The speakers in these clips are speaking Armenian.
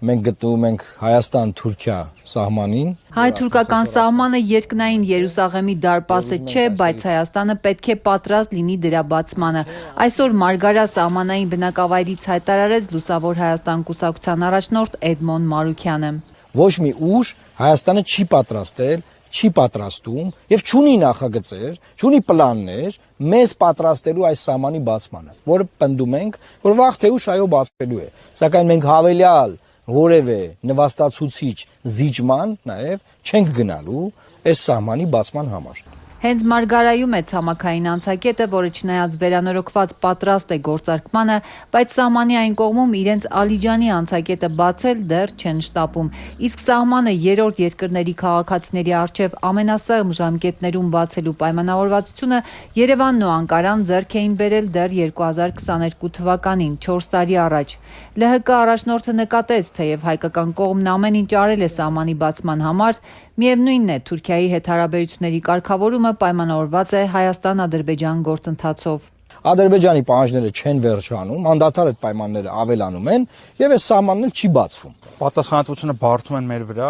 մենք գտնվում ենք Հայաստան-Թուրքիա սահմանին։ Հայ-թուրքական սահմանը երկնային Երուսաղեմի դարպասը չէ, բայց Հայաստանը պետք է պատրաստ լինի դրա բացմանը։ Այսօր Մարգարա սահմանային բնակավայրից հայտարարեց Լուսավոր Հայաստան կուսակցության առաջնորդ Էդմոն Մարուքյանը։ Ոչ մի ուժ Հայաստանը չի պատրաստել, չի պատրաստում եւ չունի նախագծեր, չունի պլաններ մեզ պատրաստելու այս սահմանի բացմանը, որը պնդում ենք, որ վաղ թե ուշ այո բացվելու է։ Սակայն մենք հավելյալ որևէ նվաստացուցիչ զիջման նաեւ չենք գնալու այս սահմանի բացման համար։ Հենց Մարգարայում է ցամաքային անցակետը, որը չնայած վերանորոգված պատրաստ է գործարկմանը, բայց սահմանի այն կողմում իրենց Ալիջանի անցակետը բացել դեռ չեն շտապում։ Իսկ սահմանը երրորդ երկրների քաղաքացիների առջև ամենասեղմ ժամկետներում բացելու պայմանավորվածությունը Երևանն ու Անկարան ձեռք էին բերել դեռ 2022 թվականին, 4 տարի առաջ։ ԼՀԿ առաջնորդը նկատեց, թեև հայկական կողմն ամեն ինչ արել է սահմանի բացման համար, միևնույնն է, Թուրքիայի հետ հարաբերությունների կարգավորումը պայմանավորված է Հայաստան-Ադրբեջան գործընթացով։ Ադրբեջանի պահանջները չեն վերջանում, անդադար այդ պայմանները ավելանում են եւ այս սահմանն չի բացվում։ Պատասխանատվությունը բարդում են մեր վրա,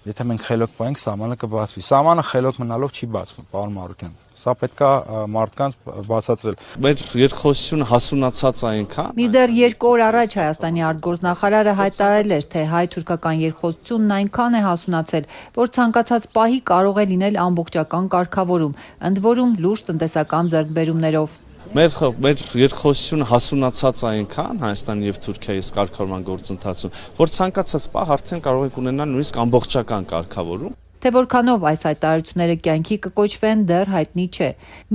եթե մենք խելոք պահենք, սահմանը կբացվի։ Սահմանը խելոք մնալով չի բացվում, պարոն Մարուկյան։ Սա պետք է մարդկանց բացատրել։ Մեր երկխոսությունը հասունացած է այնքան։ Մինչդեռ 2 օր առաջ Հայաստանի արտգործնախարարը հայտարարել էր, թե հայ-թուրքական երկխոսությունն այնքան է հասունացել, որ ցանկացած պահի կարող է լինել ամբողջական կարգավորում, ընդ որում լուրջ տնտեսական ձեռքբերումներով։ Մեր երկխոսությունը հասունացած է այնքան Հայաստանի եւ Թուրքիայի կարգավորման գործընթացում, որ ցանկացած պահ արդեն կարող ենք ունենալ նույնիսկ ամբողջական կարգավորում։ Թե որքանով այս հայտարարությունները կյանքի կկոչվեն, դեռ հայտնի չէ։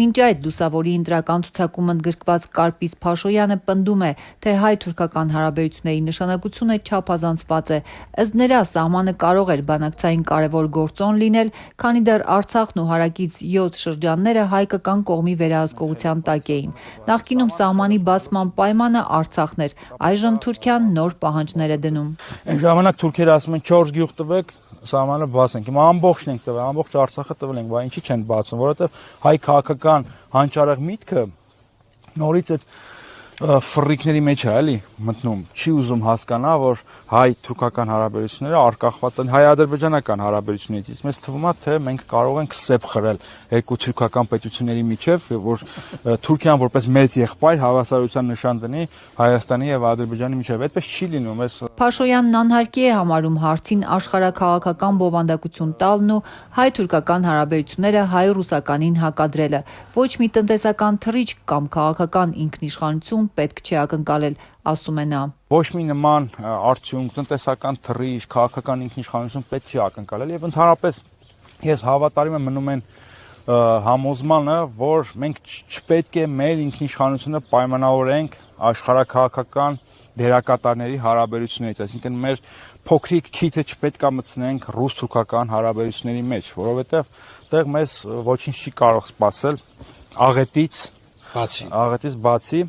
Մինչ այդ Լուսավորի ընտրական ցուցակում ընդգրկված Կարպիս Փաշոյանը պնդում է, թե հայ-թուրքական հարաբերությունների նշանակությունը չափազանցված է։ Ըստ նրա, սահմանը կարող էր բանակցային կարևոր գործոն լինել, քանի դեռ Արցախն ու հարակից 7 շրջանները հայկական կողմի վերահսկողության տակ էին։ Նախկինում սահմանի բացման պայմանը Արցախն էր, այժմ Թուրքիան նոր պահանջներ է դնում։ Այն ժամանակ թուրքերը ասում են 4 գյուղ տվեք, սահմանը բացենք։ Հիմա ամբողջն ենք տվել, ամբողջ Արցախը տվել ենք, բայց ինչի չեն բացում, որովհետև հայ քաղաքական հանճարեղ միտքը նորից այդ ֆռիկների մեջ է էլի մտնում, չի ուզում հասկանա, որ հայ-թուրքական հարաբերությունները արկախված են հայ-ադրբեջանական հարաբերություններից, իսկ մեզ թվում է, թե մենք կարող ենք սեպ խրել երկու թուրքական պետությունների միջև, որ Թուրքիան որպես մեծ եղբայր հավասարության նշան դնի Հայաստանի եւ Ադրբեջանի միջև, այդպես չի լինում, Փաշոյանն անհարկի է համարում հարցին աշխարհաքաղաքական բովանդակություն տալն ու հայ-թուրքական հարաբերությունները հայ-ռուսականին հակադրելը։ Ոչ մի տնտեսական թռիչք կամ քաղաքական ինքնիշխանություն պետք չէ ակնկալել, ասում է նա։ Ոչ մի նման արդյունք, տնտեսական թռիչք, քաղաքական ինքնիշխանություն պետք չի ակնկալել եւ ընդհանրապես ես հավատարիմ եմ մնում են համոզմանը, որ մենք չպետք է մեր ինքնիշխանությունը պայմանավորենք աշխարհաքաղաքական դերակատարների հարաբերություններից, այսինքն մեր փոքրիկ քիթը չպետք է մտցնենք ռուս-թուրքական հարաբերությունների մեջ, որովհետև դեռ մեզ ոչինչ չի կարող սպասել աղետից բացի։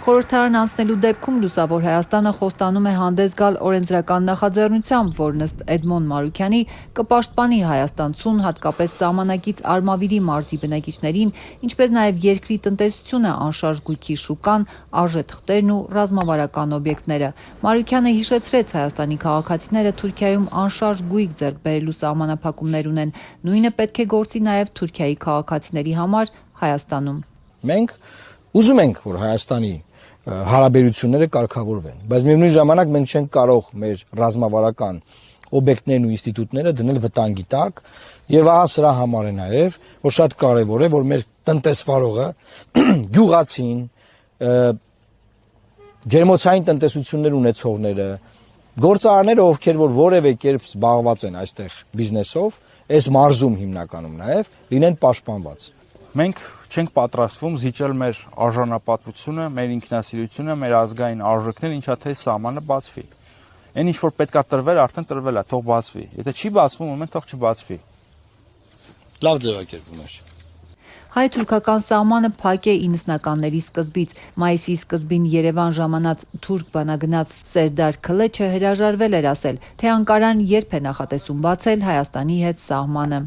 Խորհրդարան անցնելու դեպքում Լուսավոր Հայաստանը խոստանում է հանդես գալ օրենսդրական նախաձեռնությամբ, որն ըստ Էդմոն Մարուքյանի կպաշտպանի հայաստանցուն, հատկապես սահմանակից Արմավիրի մարզի բնակիչներին, ինչպես նաև երկրի տնտեսությունը, անշարժ գույքի շուկան, արժեթղթերն ու ռազմավարական օբյեկտները։ Մարուքյանը հիշեցրեց, Հայաստանի քաղաքացիները Թուրքիայում անշարժ գույք ձեռք բերելու սահմանափակումներ ունեն։ Նույնը պետք է գործի նաև Թուրքիայի քաղաքացիների համար Հայաստանում։ Մենք ուզում ենք, որ Հայաստանի հարաբերությունները կարգավորվեն, բայց միևնույն ժամանակ մենք չենք կարող մեր ռազմավարական օբյեկտներն ու ինստիտուտները դնել վտանգի տակ, եւ ահա սրա համար է նաեւ, որ շատ կարեւոր է, որ մեր տնտեսվարողը գյուղացին, ջերմոցային տնտեսություններ ունեցողները, գործարանները, ովքեր որ որևէ կերպ զբաղված են այստեղ բիզնեսով, այս մարզում հիմնականում նաեւ լինեն պաշտպանված։ Մենք չենք պատրաստվում զիջել մեր արժանապատվությունը, մեր ինքնասիրությունը, մեր ազգային արժեքները, ինչա թե սահմանը բացվի։ Այն ինչ որ պետքա տրվել, արդեն տրվել է, թող բացվի։ Եթե չի բացվում, ուրեմն թող չբացվի։ Լավ ձևակերպում էր։ Հայ-թուրքական սահմանը փակ է 90-ականների սկզբից։ Մայիսի սկզբին Երևան ժամանած թուրք բանագնաց Սերդար Քլեչը հրաժարվել էր ասել, թե Անկարան երբ է նախատեսում բացել Հայաստանի հետ սահմանը։